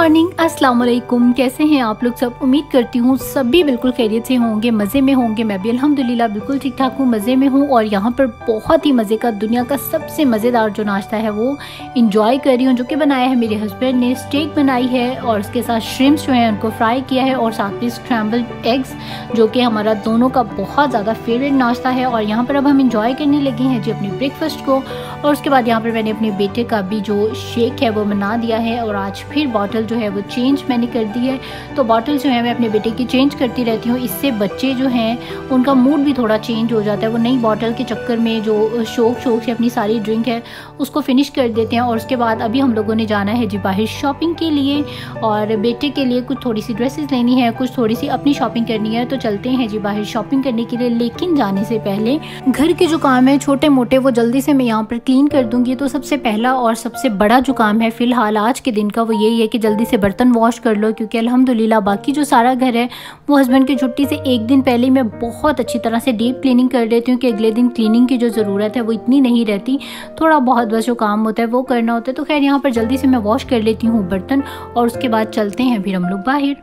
Morning, अस्सलाम वालेकुम। कैसे हैं आप लोग सब? उम्मीद करती हूँ सभी बिल्कुल खैरियत से होंगे, मज़े में होंगे। मैं भी अल्हम्दुलिल्लाह बिल्कुल ठीक ठाक हूँ, मज़े में हूँ। और यहाँ पर बहुत ही मज़े का, दुनिया का सबसे मज़ेदार जो नाश्ता है वो इंजॉय कर रही हूँ, जो कि बनाया है मेरे हस्बैंड ने। स्टेक बनाई है और उसके साथ श्रिम्प्स जो हैं उनको फ्राई किया है, और साथ में स्क्रैम्बल्ड एग्स, जो कि हमारा दोनों का बहुत ज़्यादा फेवरेट नाश्ता है। और यहाँ पर अब हम इंजॉय करने लगे हैं जी अपने ब्रेकफास्ट को। और उसके बाद यहाँ पर मैंने अपने बेटे का भी जो शेक है वो बना दिया है, और आज फिर बॉटल जो है वो चेंज मैंने कर दी है। तो बॉटल जो है मैं अपने बेटे की चेंज करती रहती हूँ, इससे बच्चे जो हैं उनका मूड भी थोड़ा चेंज हो जाता है। वो नई बॉटल के चक्कर में जो शौक से अपनी सारी ड्रिंक है उसको फिनिश कर देते हैं। और उसके बाद अभी हम लोगों ने जाना है जी बाहर शॉपिंग के लिए, और बेटे के लिए कुछ थोड़ी सी ड्रेसेस लेनी है, कुछ थोड़ी सी अपनी शॉपिंग करनी है। तो चलते हैं जी बाहर शॉपिंग करने के लिए। लेकिन जाने से पहले घर के जो काम है छोटे मोटे वो जल्दी से मैं यहाँ पर क्लीन कर दूंगी। तो सबसे पहला और सबसे बड़ा जो काम है फ़िलहाल आज के दिन का वो यही है कि जल्दी से बर्तन वॉश कर लो, क्योंकि अल्हम्दुलिल्लाह बाकी जो सारा घर है वो हस्बैंड की छुट्टी से एक दिन पहले ही मैं बहुत अच्छी तरह से डीप क्लीनिंग कर देती हूँ कि अगले दिन क्लीनिंग की जो ज़रूरत है वो इतनी नहीं रहती। थोड़ा बहुत बस जो काम होता है वो करना होता है। तो खैर यहाँ पर जल्दी से मैं वॉश कर लेती हूँ बर्तन, और उसके बाद चलते हैं फिर हम लोग बाहर।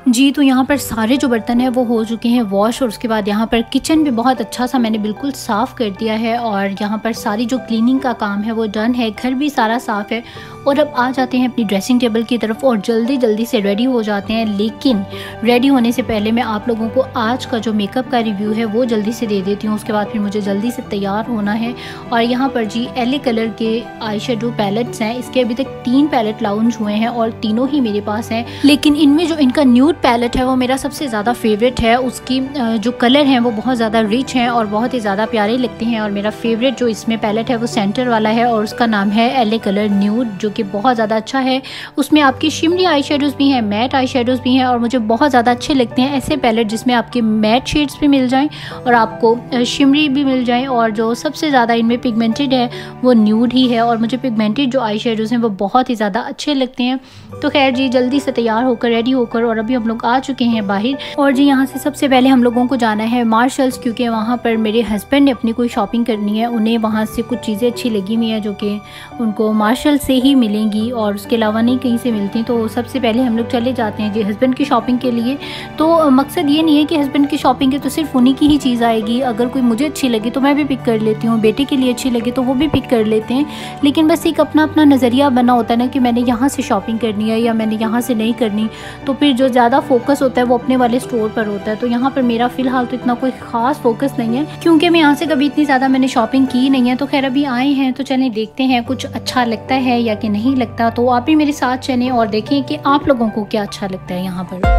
जी तो यहाँ पर सारे जो बर्तन हैं वो हो चुके हैं वॉश, और उसके बाद यहाँ पर किचन भी बहुत अच्छा सा मैंने बिल्कुल साफ़ कर दिया है। और यहाँ पर सारी जो क्लीनिंग का काम है वो डन है, घर भी सारा साफ़ है। और अब आ जाते हैं अपनी ड्रेसिंग टेबल की तरफ और जल्दी से रेडी हो जाते हैं। लेकिन रेडी होने से पहले मैं आप लोगों को आज का जो मेकअप का रिव्यू है वो जल्दी से दे देती हूँ। उसके बाद फिर मुझे जल्दी से तैयार होना है। और यहाँ पर जी LA कलर के आई शेडो पैलेट्स हैं, इसके अभी तक 3 पैलेट लॉन्च हुए हैं और तीनों ही मेरे पास हैं। लेकिन इनमें जो इनका न्यूड पैलेट है वो मेरा सबसे ज़्यादा फेवरेट है। उसकी जो कलर हैं वो बहुत ज़्यादा रिच हैं और बहुत ही ज़्यादा प्यारे लगते हैं। और मेरा फेवरेट जो इसमें पैलेट है वो सेंटर वाला है, और उसका नाम है LA कलर न्यूड, जो कि बहुत ज़्यादा अच्छा है। उसमें आपकी शिमरी आई शेडोज़ भी हैं, मैट आई शेडोज़ भी हैं, और मुझे बहुत ज़्यादा अच्छे लगते हैं ऐसे पैलेट जिसमें आपके मैट शेड्स भी मिल जाएँ और आपको शिमरी भी मिल जाएँ। और जो सबसे ज़्यादा इनमें पिगमेंटेड है वो न्यूड ही है, और मुझे पिगमेंटेड जो आई शेडोज़ हैं वो बहुत ही ज़्यादा अच्छे लगते हैं। तो खैर जी जल्दी से तैयार होकर रेडी होकर और अभी हम लोग आ चुके हैं बाहर। और जी यहाँ से सबसे पहले हम लोगों को जाना है मार्शल्स, क्योंकि वहाँ पर मेरे हस्बैंड ने अपनी कोई शॉपिंग करनी है। उन्हें वहाँ से कुछ चीज़ें अच्छी लगी हुई हैं जो कि उनको मार्शल से ही मिलेंगी और उसके अलावा नहीं कहीं से मिलती। तो सबसे पहले हम लोग चले जाते हैं जी हस्बैंड की शॉपिंग के लिए। तो मकसद ये नहीं है कि हस्बैंड की शॉपिंग है तो सिर्फ उन्हीं की ही चीज़ आएगी। अगर कोई मुझे अच्छी लगी तो मैं भी पिक कर लेती हूँ, बेटे के लिए अच्छी लगी तो वो भी पिक कर लेते हैं। लेकिन बस एक अपना अपना नज़रिया बना होता है ना कि मैंने यहाँ से शॉपिंग करनी है या मैंने यहाँ से नहीं करनी। तो फिर जो ज़्यादा फोकस होता है वो अपने वाले स्टोर पर होता है। तो यहाँ पर मेरा फ़िलहाल तो इतना कोई ख़ास फोकस नहीं है, क्योंकि मैं यहाँ से कभी इतनी ज़्यादा मैंने शॉपिंग की नहीं है। तो खैर अभी आए हैं तो चलें देखते हैं कुछ अच्छा लगता है या कि नहीं लगता। तो आप भी मेरे साथ चलें और देखें कि आप लोगों को क्या अच्छा लगता है यहाँ पर।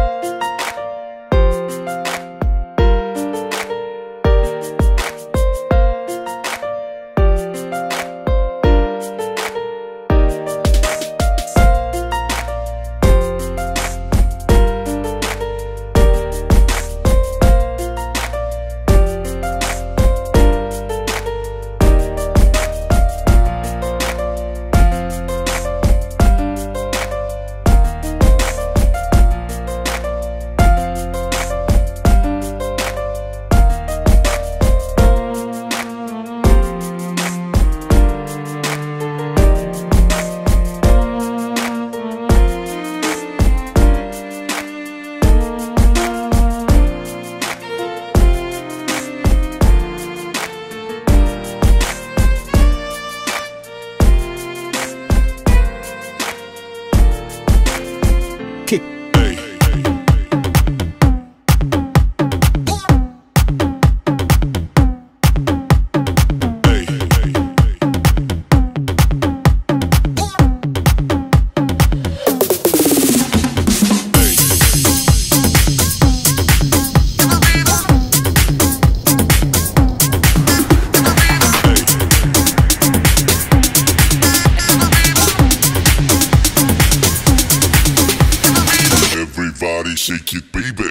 Everybody shake it, baby.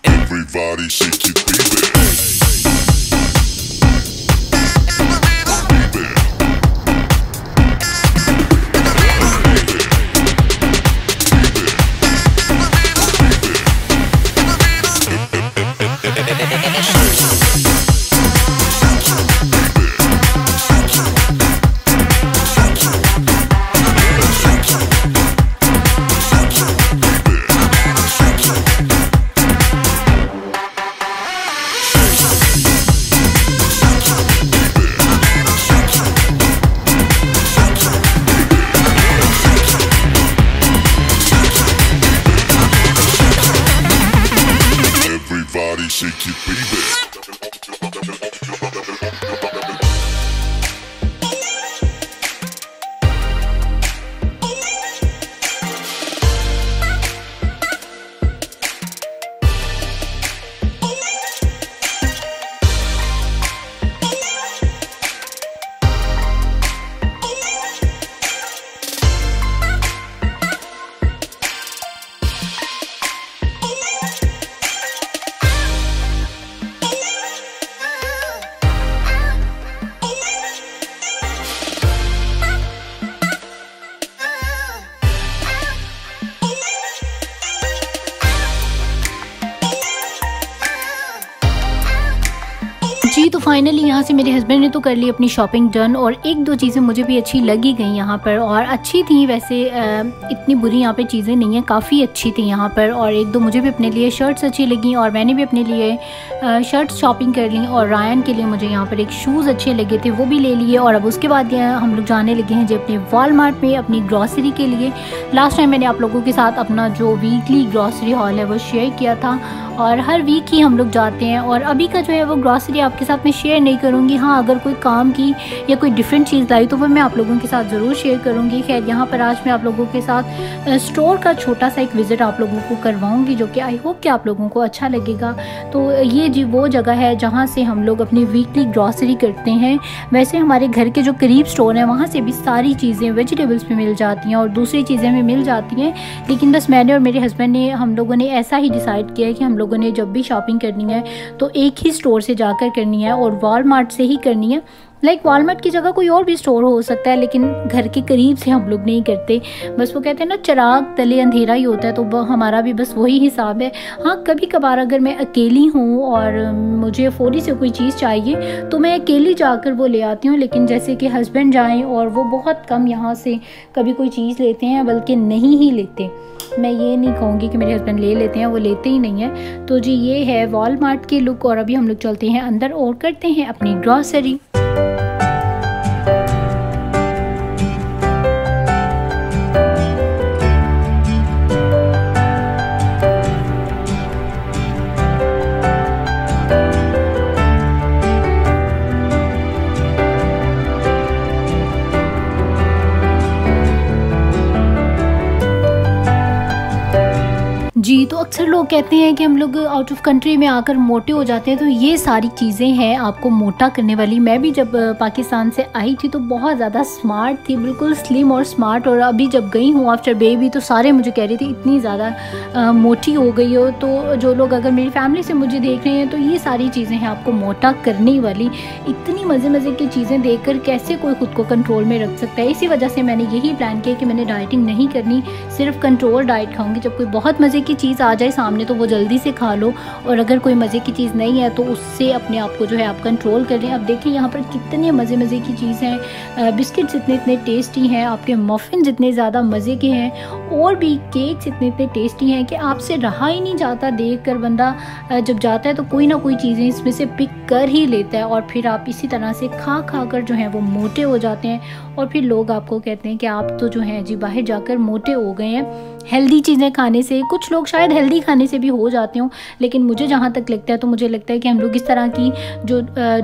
Everybody shake it, baby. Everybody shake it, baby. जी तो फाइनली यहाँ से मेरे हस्बैंड ने तो कर ली अपनी शॉपिंग डन, और एक दो चीज़ें मुझे भी अच्छी लगी गई यहाँ पर, और अच्छी थी वैसे, इतनी बुरी यहाँ पे चीज़ें नहीं हैं, काफ़ी अच्छी थी यहाँ पर। और एक दो मुझे भी अपने लिए शर्ट्स अच्छी लगी, और मैंने भी अपने लिए शर्ट्स शॉपिंग कर ली, और रायन के लिए मुझे यहाँ पर एक शूज़ अच्छे लगे थे, वो भी ले लिए। और अब उसके बाद हम लोग जाने लगे हैं जी अपने वॉलमार्ट में अपनी ग्रॉसरी के लिए। लास्ट टाइम मैंने आप लोगों के साथ अपना जो वीकली ग्रॉसरी हॉल है वो शेयर किया था, और हर वीक ही हम लोग जाते हैं। और अभी का जो है वो ग्रॉसरी आपके साथ मैं शेयर नहीं करूँगी। हाँ, अगर कोई काम की या कोई डिफरेंट चीज़ लाई तो वो मैं आप लोगों के साथ ज़रूर शेयर करूँगी। खैर, यहाँ पर आज मैं आप लोगों के साथ स्टोर का छोटा सा एक विज़िट आप लोगों को करवाऊँगी, जो कि आई होप कि आप लोगों को अच्छा लगेगा। तो ये जी वो जगह है जहाँ से हम लोग अपनी वीकली ग्रॉसरी करते हैं। वैसे हमारे घर के जो करीब स्टोर है वहाँ से भी सारी चीज़ें वेजिटेबल्स भी मिल जाती हैं और दूसरी चीज़ें भी मिल जाती हैं, लेकिन बस मैंने और मेरे हस्बैंड ने, हम लोगों ने ऐसा ही डिसाइड किया है कि हम लोगों ने जब भी शॉपिंग करनी है तो एक ही स्टोर से जाकर करनी है और वॉलमार्ट से ही करनी है। वॉलमार्ट की जगह कोई और भी स्टोर हो सकता है, लेकिन घर के करीब से हम लोग नहीं करते। बस वो कहते हैं ना, चिराग तले अंधेरा ही होता है, तो हमारा भी बस वही हिसाब है। हाँ, कभी कभार अगर मैं अकेली हूँ और मुझे फौरी से कोई चीज़ चाहिए तो मैं अकेली जाकर वो ले आती हूँ, लेकिन जैसे कि हस्बैंड जाएँ और वो बहुत कम यहाँ से कभी कोई चीज़ लेते हैं, बल्कि नहीं ही लेते। मैं ये नहीं कहूँगी कि मेरे हस्बैंड ले लेते हैं, वो लेते ही नहीं हैं। तो जी ये है वॉलमार्ट की लुक, और अभी हम लोग चलते हैं अंदर और करते हैं अपनी ग्रॉसरी। जी तो अक्सर लोग कहते हैं कि हम लोग आउट ऑफ कंट्री में आकर मोटे हो जाते हैं, तो ये सारी चीज़ें हैं आपको मोटा करने वाली। मैं भी जब पाकिस्तान से आई थी तो बहुत ज़्यादा स्मार्ट थी, बिल्कुल स्लिम और स्मार्ट, और अभी जब गई हूँ आफ्टर बेबी तो सारे मुझे कह रहे थे इतनी ज़्यादा मोटी हो गई हो। तो जो लोग अगर मेरी फैमिली से मुझे देख रहे हैं तो ये सारी चीज़ें हैं आपको मोटा करने वाली। इतनी मज़े मज़े की चीज़ें देख कर कैसे कोई ख़ुद को कंट्रोल में रख सकता है। इसी वजह से मैंने यही प्लान किया कि मैंने डाइटिंग नहीं करनी, सिर्फ कंट्रोल डाइट खाऊँगी। जब कोई बहुत मज़े की चीज़ आ जाए सामने तो वो जल्दी से खा लो, और अगर कोई मज़े की चीज़ नहीं है तो उससे अपने आप को जो है आप कंट्रोल कर लें। अब देखिए यहाँ पर कितने मज़े मज़े की चीज़ हैं, बिस्किट्स इतने इतने टेस्टी हैं, आपके मफ़िन इतने ज़्यादा मज़े के हैं, और भी केक्स इतने इतने टेस्टी हैं कि आपसे रहा ही नहीं जाता देख कर। बंदा जब जाता है तो कोई ना कोई चीज़ें इसमें से पिक कर ही लेता है, और फिर आप इसी तरह से खा खा कर जो है वो मोटे हो जाते हैं। और फिर लोग आपको कहते हैं कि आप तो जो है जी बाहर जाकर मोटे हो गए हैं। हेल्दी चीज़ें खाने से, कुछ लोग शायद हेल्दी खाने से भी हो जाते हों, लेकिन मुझे जहाँ तक लगता है तो मुझे लगता है कि हम लोग इस तरह की जो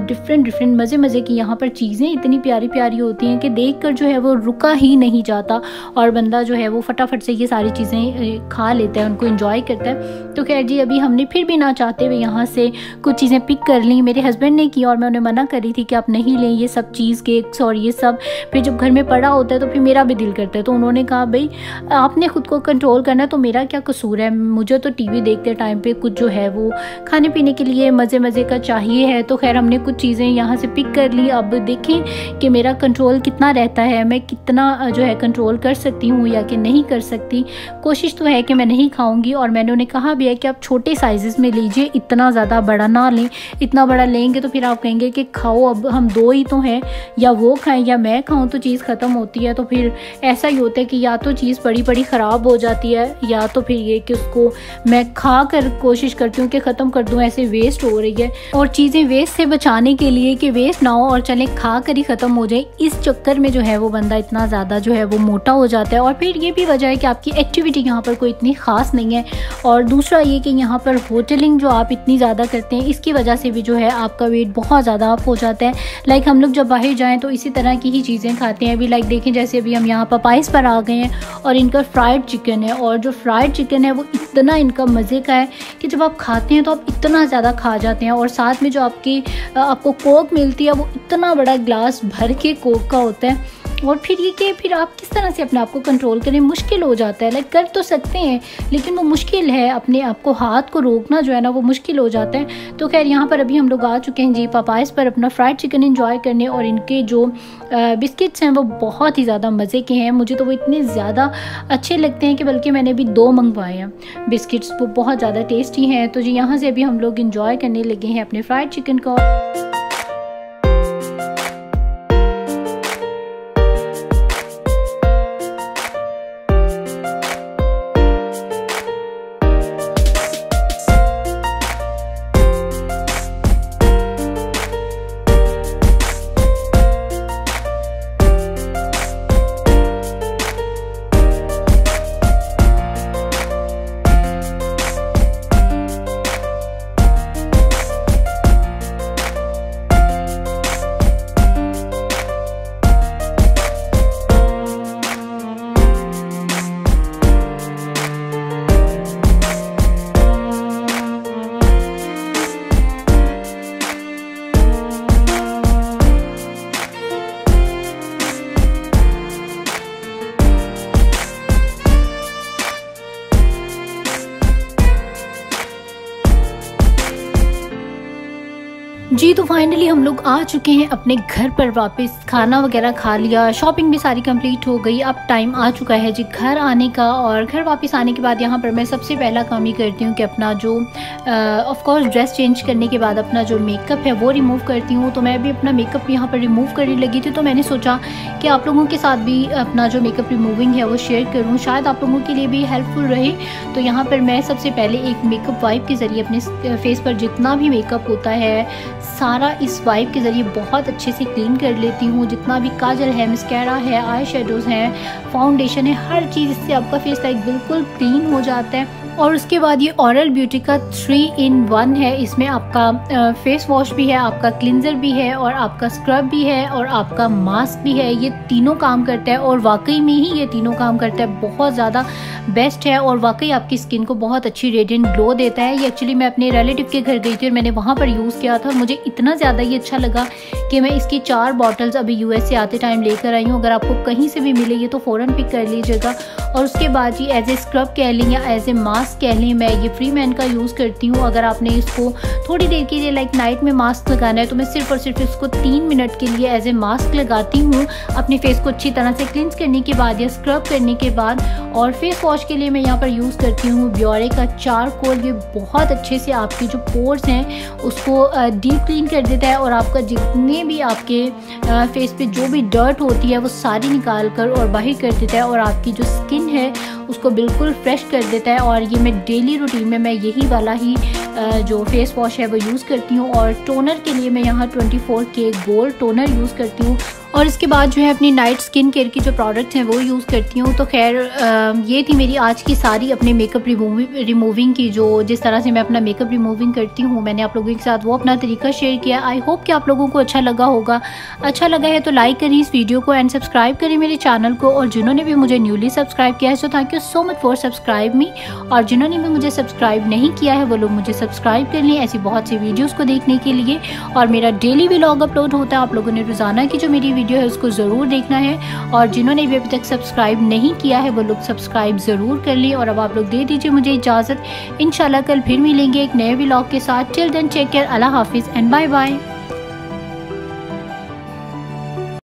डिफरेंट मज़े की यहाँ पर चीज़ें इतनी प्यारी प्यारी होती हैं कि देखकर जो है वो रुका ही नहीं जाता और बंदा जो है वो फटाफट से ये सारी चीज़ें खा लेता है, उनको एंजॉय करता है। तो खैर जी, अभी हमने फिर भी ना चाहते हुए यहाँ से कुछ चीज़ें पिक कर ली। मेरे हस्बैंड ने की और मैं उन्हें मना कर रही थी कि आप नहीं लें ये सब चीज़ केक्स और ये सब, फिर जब घर में पड़ा होता है तो फिर मेरा भी दिल करता है। तो उन्होंने कहा भाई आपने खुद को कंट्रोल करना, तो मेरा क्या कसूर है, मुझे तो टीवी देखते टाइम पे कुछ जो है वो खाने पीने के लिए मज़े का चाहिए है। तो खैर हमने कुछ चीज़ें यहाँ से पिक कर ली। अब देखें कि मेरा कंट्रोल कितना रहता है, मैं कितना जो है कंट्रोल कर सकती हूँ या कि नहीं कर सकती। कोशिश तो है कि मैं नहीं खाऊंगी और मैंने उन्हें कहा भी है कि आप छोटे साइज़ में लीजिए, इतना ज़्यादा बड़ा ना लें। इतना बड़ा लेंगे तो फिर आप कहेंगे कि खाओ, अब हम दो ही तो हैं, या वो खाएँ या मैं खाऊँ, तो चीज़ ख़त्म होती है। तो फिर ऐसा ही होता है कि या तो चीज़ बड़ी ख़राब हो जाती है, या तो फिर ये कि उसको मैं खा कर कोशिश करती हूँ कि ख़त्म कर दूँ, ऐसे वेस्ट हो रही है। और चीज़ें वेस्ट से बचाने के लिए कि वेस्ट ना हो और चले खा कर ही ख़त्म हो जाए, इस चक्कर में जो है वो बंदा इतना ज़्यादा जो है वो मोटा हो जाता है। और फिर ये भी वजह है कि आपकी एक्टिविटी यहाँ पर कोई इतनी ख़ास नहीं है। और दूसरा ये कि यहाँ पर होटलिंग जो आप इतनी ज़्यादा करते हैं, इसकी वजह से भी जो है आपका वेट बहुत ज़्यादा अप हो जाता है। लाइक हम लोग जब बाहर जाएँ तो इसी तरह की ही चीज़ें खाते हैं। अभी लाइक देखें, जैसे अभी हम यहाँ पपाइज़ पर आ गए हैं और इनका फ्राइड चिकन है, और जो फ्राइड चिकन है वो इतना इनका मज़े का है कि जब आप खाते हैं तो आप इतना ज़्यादा खा जाते हैं। और साथ में जो आपको कोक मिलती है वो इतना बड़ा ग्लास भर के कोक का होता है। और फिर ये कि फिर आप किस तरह से अपने आप को कंट्रोल करें, मुश्किल हो जाता है। लाइक कर तो सकते हैं लेकिन वो मुश्किल है, अपने आप को हाथ को रोकना जो है ना वो मुश्किल हो जाता है। तो खैर यहाँ पर अभी हम लोग आ चुके हैं जी पपाइज़ पर अपना फ्राइड चिकन एंजॉय करने। और इनके जो बिस्किट्स हैं वो बहुत ही ज़्यादा मज़े के हैं, मुझे तो वो इतने ज़्यादा अच्छे लगते हैं कि बल्कि मैंने अभी 2 मंगवाए हैं बिस्किट्स, वो बहुत ज़्यादा टेस्टी हैं। तो जी यहाँ से अभी हम लोग इंजॉय करने लगे हैं अपने फ्राइड चिकन को। जी तो फाइनली हम लोग आ चुके हैं अपने घर पर वापस। खाना वगैरह खा लिया, शॉपिंग भी सारी कंप्लीट हो गई। अब टाइम आ चुका है जी घर आने का। और घर वापस आने के बाद यहाँ पर मैं सबसे पहला काम ही करती हूँ कि अपना जो ऑफ कोर्स ड्रेस चेंज करने के बाद अपना जो मेकअप है वो रिमूव करती हूँ। तो मैं भी अपना मेकअप यहाँ पर रिमूव करने लगी थी, तो मैंने सोचा कि आप लोगों के साथ भी अपना जो मेकअप रिमूविंग है वो शेयर करूँ, शायद आप लोगों के लिए भी हेल्पफुल रहे। तो यहाँ पर मैं सबसे पहले एक मेकअप वाइप के ज़रिए अपने फेस पर जितना भी मेकअप होता है सारा इस वाइप के ज़रिए बहुत अच्छे से क्लीन कर लेती हूँ। जितना भी काजल है, मस्कारा है, आई शेडोज़ हैं, फाउंडेशन है, हर चीज़ इससे आपका फेस लाइक बिल्कुल क्लीन हो जाता है। और उसके बाद ये ओरल ब्यूटी का 3-in-1 है। इसमें आपका फेस वॉश भी है, आपका क्लिनजर भी है और आपका स्क्रब भी है और आपका मास्क भी है। ये तीनों काम करता है और वाकई में ही ये तीनों काम करता है, बहुत ज़्यादा बेस्ट है और वाकई आपकी स्किन को बहुत अच्छी रेडिएंट ग्लो देता है। ये एक्चुअली मैं अपने रिलेटिव के घर गई थी और मैंने वहाँ पर यूज़ किया था। मुझे इतना ज़्यादा ये अच्छा लगा कि मैं इसकी 4 बॉटल्स अभी यूएस से आते टाइम लेकर आई हूँ। अगर आपको कहीं से भी मिले ये तो फ़ौरन पिक कर लीजिएगा। और उसके बाद ये एज ए स्क्रब कह लें या एज ए मास्क कह लें, मैं ये फ्री मैन का यूज़ करती हूँ। अगर आपने इसको थोड़ी देर के लिए लाइक नाइट में मास्क लगाना है तो मैं सिर्फ और सिर्फ इसको 3 मिनट के लिए एज ए मास्क लगाती हूँ अपने फेस को अच्छी तरह से क्लिंस करने के बाद या स्क्रब करने के बाद। और फेस वॉश के लिए मैं यहाँ पर यूज़ करती हूँ ब्योरे का चारकोल। ये बहुत अच्छे से आपके जो पोर्स हैं उसको डीप क्लीन कर देता है और आपका जितने भी आपके फेस पे जो भी डर्ट होती है वो सारी निकाल कर और बाहर कर देता है और आपकी जो स्किन है उसको बिल्कुल फ्रेश कर देता है। और ये मैं डेली रूटीन में मैं यही वाला ही जो फेस वॉश है वो यूज़ करती हूँ। और टोनर के लिए मैं यहाँ 24K गोल्ड टोनर यूज़ करती हूँ। और इसके बाद जो है अपनी नाइट स्किन केयर की जो प्रोडक्ट्स हैं वो यूज़ करती हूँ। तो खैर ये थी मेरी आज की सारी अपने मेकअप रिमूविंग की, जो जिस तरह से मैं अपना मेकअप रिमूविंग करती हूँ मैंने आप लोगों के साथ वो अपना तरीका शेयर किया। आई होप कि आप लोगों को अच्छा लगा होगा। अच्छा लगा है तो लाइक करें इस वीडियो को एंड सब्सक्राइब करें मेरे चैनल को, और जिन्होंने भी मुझे न्यूली सब्सक्राइब किया है so thank you so much for subscribe मी, और जिन्होंने भी मुझे सब्सक्राइब नहीं किया है वो लोग मुझे सब्सक्राइब कर लें ऐसी बहुत सी वीडियोस को देखने के लिए। और मेरा डेली व्लॉग अपलोड होता है, आप लोगों ने रोज़ाना की जो मेरी वीडियो है उसको ज़रूर देखना है, और जिन्होंने भी अभी तक सब्सक्राइब नहीं किया है वो लोग सब्सक्राइब ज़रूर कर लें। और अब आप लोग दे दीजिए मुझे इजाज़त, इंशाल्लाह कल फिर मिलेंगे एक नए व्लॉग के साथ। टिल देन टेक केयर, अल्लाह हाफिज़ एंड बाय बाय।